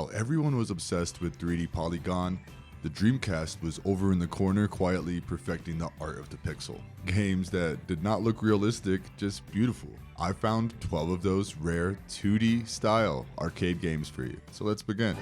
While everyone was obsessed with 3D polygon, the Dreamcast was over in the corner quietly perfecting the art of the pixel. Games that did not look realistic, just beautiful. I found 12 of those rare 2D style arcade games for you. So let's begin.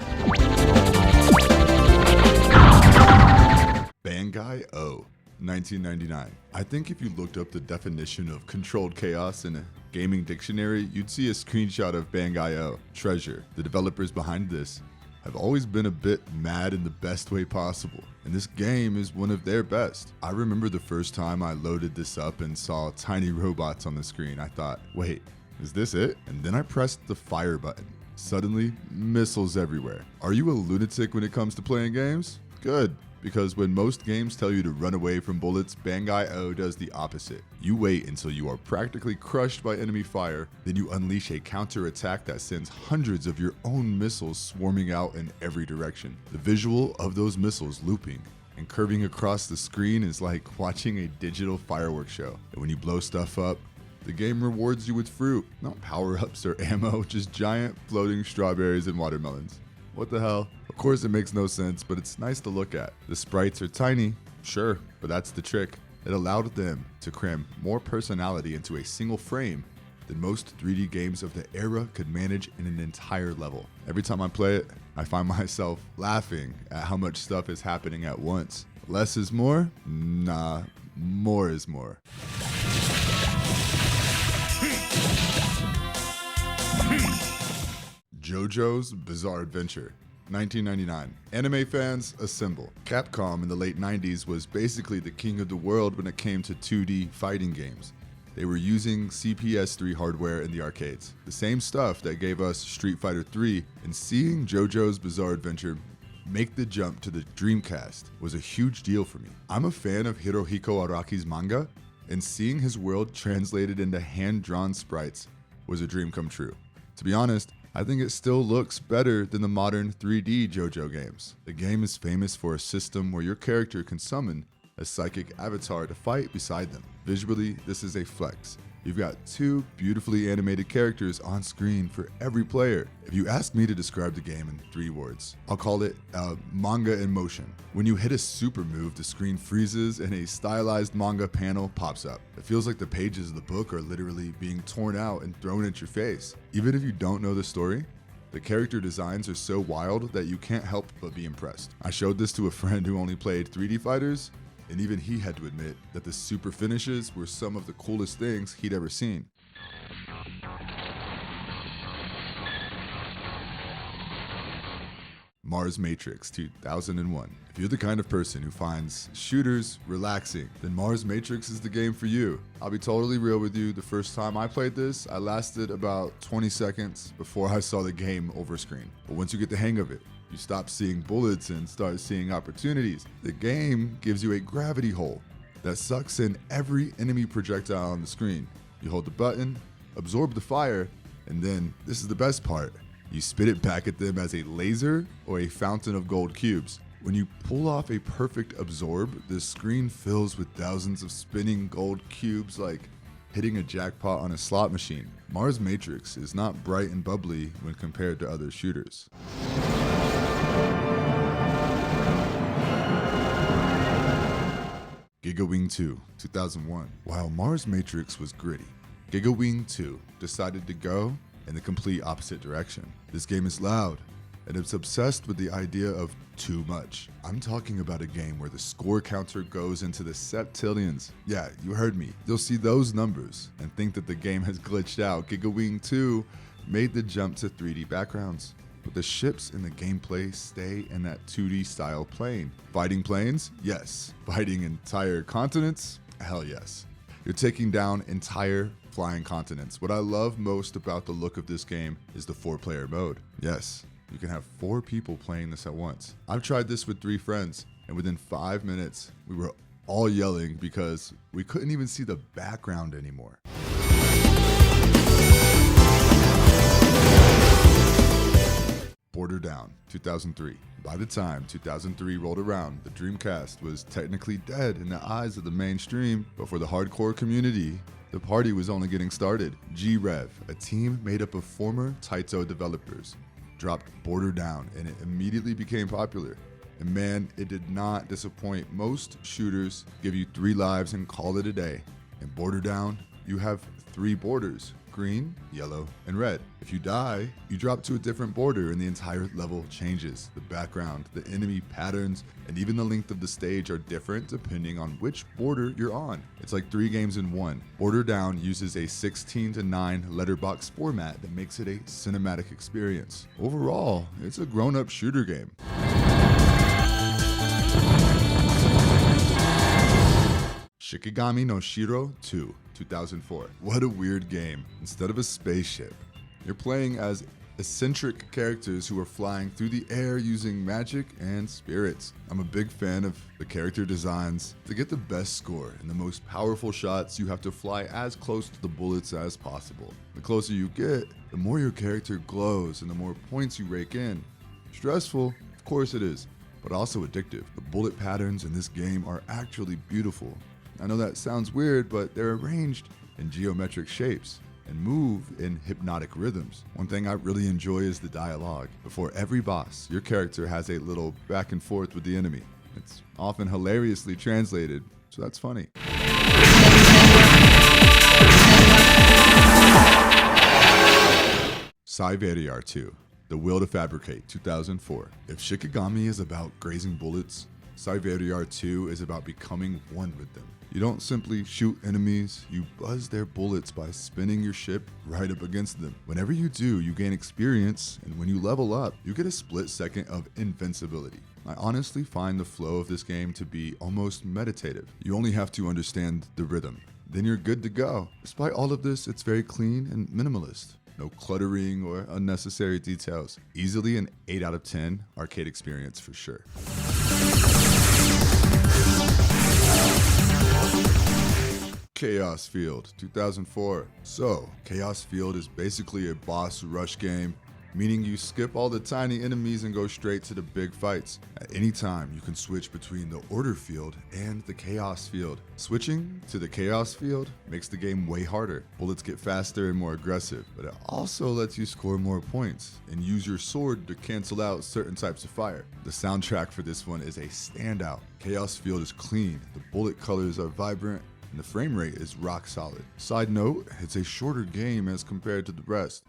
Bangai-O, 1999. I think if you looked up the definition of controlled chaos in a gaming dictionary, you'd see a screenshot of Bangai-O. Treasure, the developers behind this, have always been a bit mad in the best way possible, and this game is one of their best. I remember the first time I loaded this up and saw tiny robots on the screen. I thought, wait, is this it? And then I pressed the fire button. Suddenly, missiles everywhere. Are you a lunatic when it comes to playing games? Good. Because when most games tell you to run away from bullets, Bangai-O does the opposite. You wait until you are practically crushed by enemy fire, then you unleash a counter-attack that sends hundreds of your own missiles swarming out in every direction. The visual of those missiles looping and curving across the screen is like watching a digital fireworks show. And when you blow stuff up, the game rewards you with fruit, not power-ups or ammo, just giant floating strawberries and watermelons. What the hell? Of course it makes no sense, but it's nice to look at. The sprites are tiny, sure, but that's the trick. It allowed them to cram more personality into a single frame than most 3D games of the era could manage in an entire level. Every time I play it, I find myself laughing at how much stuff is happening at once. Less is more? Nah, more is more. JoJo's Bizarre Adventure, 1999. Anime fans, assemble. Capcom in the late 90s was basically the king of the world when it came to 2D fighting games. They were using CPS3 hardware in the arcades, the same stuff that gave us Street Fighter 3, and seeing JoJo's Bizarre Adventure make the jump to the Dreamcast was a huge deal for me. I'm a fan of Hirohiko Araki's manga, and seeing his world translated into hand-drawn sprites was a dream come true. To be honest, I think it still looks better than the modern 3D JoJo games. The game is famous for a system where your character can summon a psychic avatar to fight beside them. Visually, this is a flex. You've got two beautifully animated characters on screen for every player. If you ask me to describe the game in 3 words, I'll call it manga in motion. When you hit a super move, the screen freezes and a stylized manga panel pops up. It feels like the pages of the book are literally being torn out and thrown at your face. Even if you don't know the story, the character designs are so wild that you can't help but be impressed. I showed this to a friend who only played 3D fighters, and even he had to admit that the super finishes were some of the coolest things he'd ever seen. Mars Matrix 2001. If you're the kind of person who finds shooters relaxing, then Mars Matrix is the game for you. I'll be totally real with you, the first time I played this, I lasted about 20 seconds before I saw the game over screen. But once you get the hang of it, you stop seeing bullets and start seeing opportunities. The game gives you a gravity hole that sucks in every enemy projectile on the screen. You hold the button, absorb the fire, and then, this is the best part, you spit it back at them as a laser or a fountain of gold cubes. When you pull off a perfect absorb, the screen fills with thousands of spinning gold cubes like hitting a jackpot on a slot machine. Mars Matrix is not bright and bubbly when compared to other shooters. Giga Wing 2, 2001. While Mars Matrix was gritty, Giga Wing 2 decided to go in the complete opposite direction. This game is loud, and it's obsessed with the idea of too much. I'm talking about a game where the score counter goes into the septillions. Yeah, you heard me. You'll see those numbers and think that the game has glitched out. Giga Wing 2 made the jump to 3D backgrounds, but the ships in the gameplay stay in that 2D style plane. Fighting planes? Yes. Fighting entire continents? Hell yes. You're taking down entire flying continents. What I love most about the look of this game is the 4-player mode. Yes, you can have 4 people playing this at once. I've tried this with 3 friends, and within 5 minutes, we were all yelling because we couldn't even see the background anymore. Border Down, 2003. By the time 2003 rolled around, the Dreamcast was technically dead in the eyes of the mainstream, but for the hardcore community, the party was only getting started. G-Rev, a team made up of former Taito developers, dropped Border Down, and it immediately became popular. And man, it did not disappoint. Most shooters give you 3 lives and call it a day. In Border Down, you have 3 borders: green, yellow, and red. If you die, you drop to a different border and the entire level changes. The background, the enemy patterns, and even the length of the stage are different depending on which border you're on. It's like 3 games in one. Border Down uses a 16:9 letterbox format that makes it a cinematic experience. Overall, it's a grown-up shooter game. Shikigami No Shiro 2, 2004. What a weird game. Instead of a spaceship, you're playing as eccentric characters who are flying through the air using magic and spirits. I'm a big fan of the character designs. To get the best score and the most powerful shots, you have to fly as close to the bullets as possible. The closer you get, the more your character glows and the more points you rake in. Stressful, of course it is, but also addictive. The bullet patterns in this game are actually beautiful. I know that sounds weird, but they're arranged in geometric shapes and move in hypnotic rhythms. One thing I really enjoy is the dialogue. Before every boss, your character has a little back and forth with the enemy. It's often hilariously translated, so that's funny. Psyvariar 2, The Will to Fabricate, 2004. If Shikigami is about grazing bullets, Psyvariar 2 is about becoming one with them. You don't simply shoot enemies, you buzz their bullets by spinning your ship right up against them. Whenever you do, you gain experience, and when you level up, you get a split second of invincibility. I honestly find the flow of this game to be almost meditative. You only have to understand the rhythm, then you're good to go. Despite all of this, it's very clean and minimalist. No cluttering or unnecessary details. Easily an 8 out of 10 arcade experience for sure. Chaos Field, 2004. So, Chaos Field is basically a boss rush game, meaning you skip all the tiny enemies and go straight to the big fights. At any time, you can switch between the Order Field and the Chaos Field. Switching to the Chaos Field makes the game way harder. Bullets get faster and more aggressive, but it also lets you score more points and use your sword to cancel out certain types of fire. The soundtrack for this one is a standout. Chaos Field is clean, the bullet colors are vibrant, and the frame rate is rock solid. Side note, it's a shorter game as compared to the rest.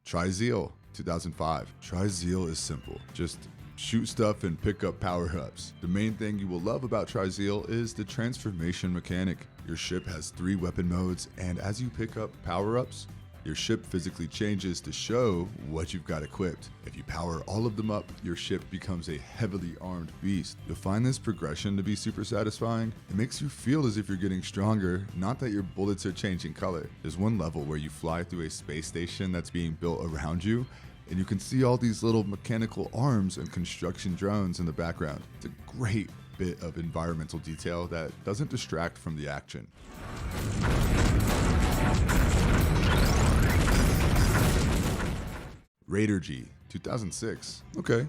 Try Zeal, 2005. Try Zeal is simple. Just shoot stuff and pick up power-ups. The main thing you will love about Try Zeal is the transformation mechanic. Your ship has 3 weapon modes, and as you pick up power-ups, your ship physically changes to show what you've got equipped. If you power all of them up, your ship becomes a heavily armed beast. You'll find this progression to be super satisfying. It makes you feel as if you're getting stronger, not that your bullets are changing color. There's one level where you fly through a space station that's being built around you, and you can see all these little mechanical arms and construction drones in the background. It's a great bit of environmental detail that doesn't distract from the action. Radirgy, 2006. Okay,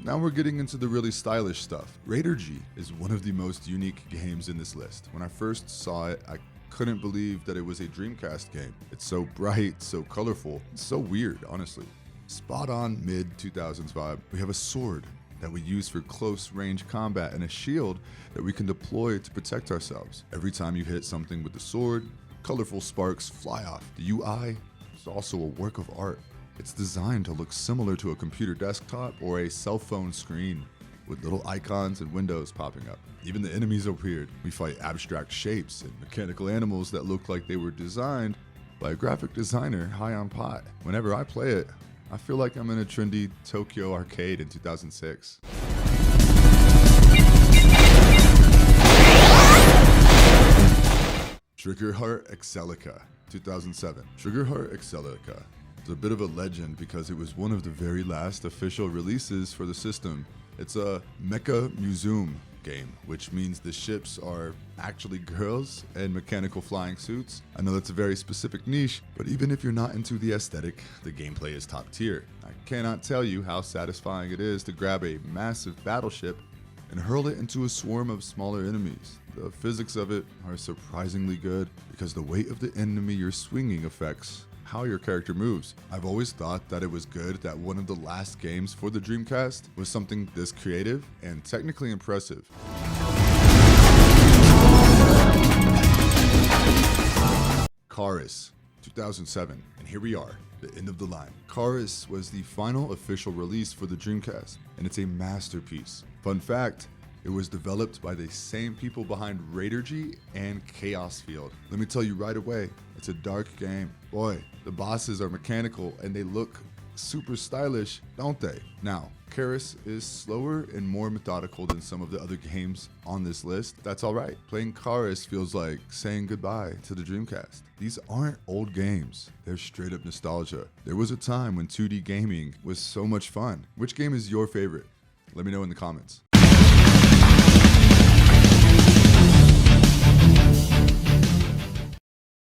now we're getting into the really stylish stuff. Radirgy is one of the most unique games in this list. When I first saw it, I couldn't believe that it was a Dreamcast game. It's so bright, so colorful, it's so weird, honestly. Spot on mid-2000s vibe. We have a sword that we use for close range combat and a shield that we can deploy to protect ourselves. Every time you hit something with the sword, colorful sparks fly off. The UI is also a work of art. It's designed to look similar to a computer desktop or a cell phone screen, with little icons and windows popping up. Even the enemies are weird. We fight abstract shapes and mechanical animals that look like they were designed by a graphic designer high on pot. Whenever I play it, I feel like I'm in a trendy Tokyo arcade in 2006. Trigger Heart Excelica, 2007. Trigger Heart Excelica is a bit of a legend because it was one of the very last official releases for the system. It's a Mecha Museum game, which means the ships are actually girls in mechanical flying suits. I know that's a very specific niche, but even if you're not into the aesthetic, the gameplay is top tier. I cannot tell you how satisfying it is to grab a massive battleship and hurl it into a swarm of smaller enemies. The physics of it are surprisingly good because the weight of the enemy you're swinging affects how your character moves. I've always thought that it was good that one of the last games for the Dreamcast was something this creative and technically impressive. Karous, 2007, and here we are, the end of the line. Karous was the final official release for the Dreamcast, and it's a masterpiece. Fun fact, it was developed by the same people behind Radirgy and Chaos Field. Let me tell you right away, it's a dark game. Boy, the bosses are mechanical and they look super stylish, don't they? Now, Karous is slower and more methodical than some of the other games on this list. That's alright. Playing Karous feels like saying goodbye to the Dreamcast. These aren't old games, they're straight up nostalgia. There was a time when 2D gaming was so much fun. Which game is your favorite? Let me know in the comments.